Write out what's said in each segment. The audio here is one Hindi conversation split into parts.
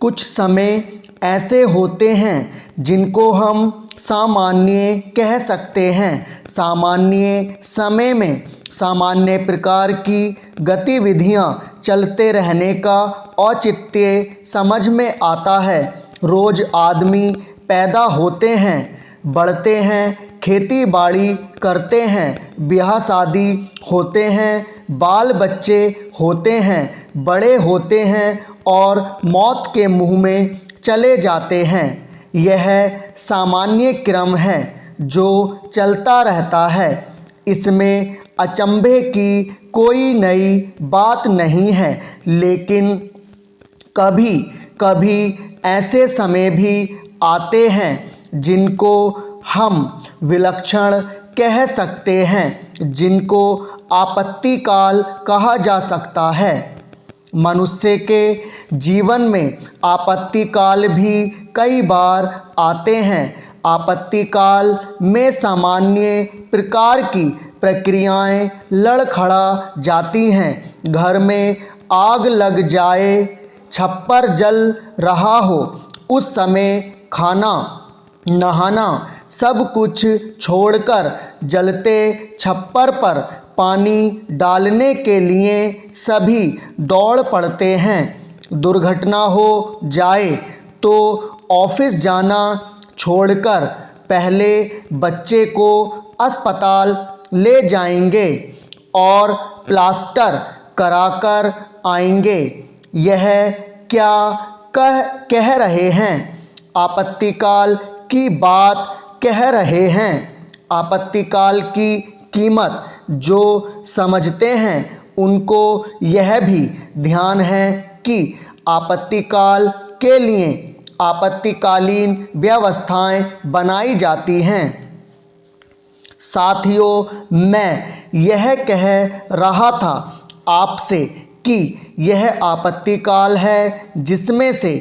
कुछ समय ऐसे होते हैं जिनको हम सामान्य कह सकते हैं। सामान्य समय में सामान्य प्रकार की गतिविधियां चलते रहने का औचित्य समझ में आता है। रोज़ आदमी पैदा होते हैं, बढ़ते हैं, खेती बाड़ी करते हैं, ब्याह शादी होते हैं, बाल बच्चे होते हैं, बड़े होते हैं और मौत के मुंह में चले जाते हैं। यह सामान्य क्रम है जो चलता रहता है। इसमें अचंभे की कोई नई बात नहीं है, लेकिन कभी कभी ऐसे समय भी आते हैं जिनको हम विलक्षण कह सकते हैं, जिनको आपत्तिकाल कहा जा सकता है। मनुष्य के जीवन में आपत्तिकाल भी कई बार आते हैं। आपत्तिकाल में सामान्य प्रकार की प्रक्रियाएं लड़खड़ा जाती हैं। घर में आग लग जाए, छप्पर जल रहा हो, उस समय खाना नहाना सब कुछ छोड़कर जलते छप्पर पर पानी डालने के लिए सभी दौड़ पड़ते हैं। दुर्घटना हो जाए तो ऑफिस जाना छोड़कर पहले बच्चे को अस्पताल ले जाएंगे और प्लास्टर कराकर आएंगे। यह क्या कह रहे हैं? आपत्तिकाल की बात कह रहे हैं। आपत्तिकाल की कीमत जो समझते हैं उनको यह भी ध्यान है कि आपत्तिकाल के लिए आपत्तिकालीन व्यवस्थाएं बनाई जाती हैं। साथियों, मैं यह कह रहा था आपसे कि यह आपत्तिकाल है जिसमें से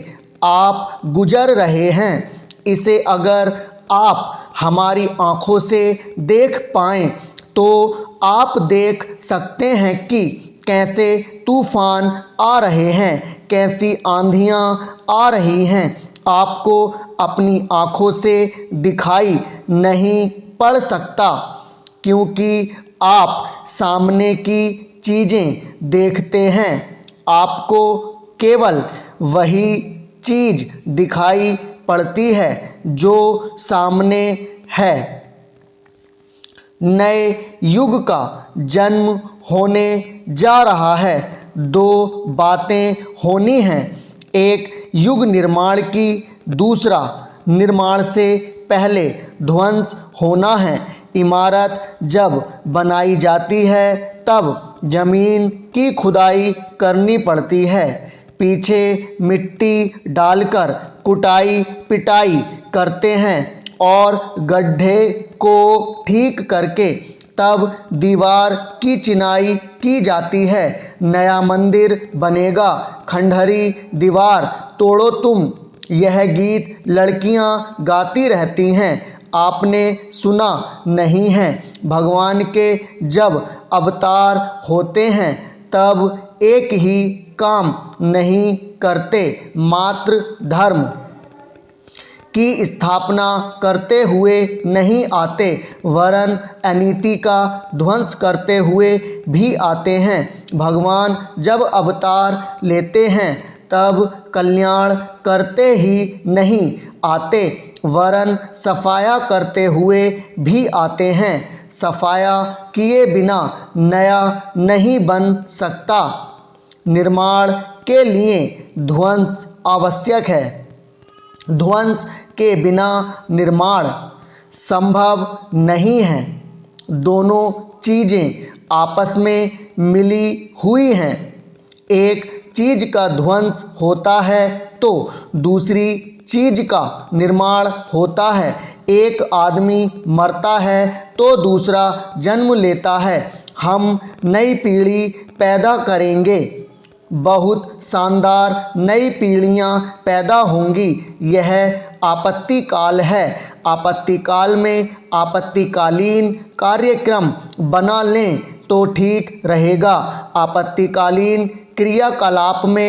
आप गुजर रहे हैं। इसे अगर आप हमारी आँखों से देख पाएँ तो आप देख सकते हैं कि कैसे तूफान आ रहे हैं, कैसी आंधियाँ आ रही हैं। आपको अपनी आँखों से दिखाई नहीं पड़ सकता, क्योंकि आप सामने की चीज़ें देखते हैं। आपको केवल वही चीज़ दिखाई पड़ती है जो सामने है। नए युग का जन्म होने जा रहा है। दो बातें होनी हैं, एक युग निर्माण की, दूसरा निर्माण से पहले ध्वंस होना है। इमारत जब बनाई जाती है तब जमीन की खुदाई करनी पड़ती है। पीछे मिट्टी डालकर कुटाई पिटाई करते हैं और गड्ढे को ठीक करके तब दीवार की चिनाई की जाती है। नया मंदिर बनेगा, खंडहरी दीवार तोड़ो तुम, यह गीत लड़कियां गाती रहती हैं। आपने सुना नहीं है? भगवान के जब अवतार होते हैं तब एक ही काम नहीं करते, मात्र धर्म की स्थापना करते हुए नहीं आते, वरन अनीति का ध्वंस करते हुए भी आते हैं। भगवान जब अवतार लेते हैं तब कल्याण करते ही नहीं आते, वरन सफाया करते हुए भी आते हैं। सफाया किए बिना नया नहीं बन सकता। निर्माण के लिए ध्वंस आवश्यक है। ध्वंस के बिना निर्माण संभव नहीं है। दोनों चीज़ें आपस में मिली हुई हैं। एक चीज़ का ध्वंस होता है तो दूसरी चीज़ का निर्माण होता है। एक आदमी मरता है तो दूसरा जन्म लेता है। हम नई पीढ़ी पैदा करेंगे, बहुत शानदार नई पीढ़ियाँ पैदा होंगी। यह आपत्तिकाल है। आपत्तिकाल में आपत्तिकालीन कार्यक्रम बना लें तो ठीक रहेगा। आपत्तिकालीन क्रियाकलाप में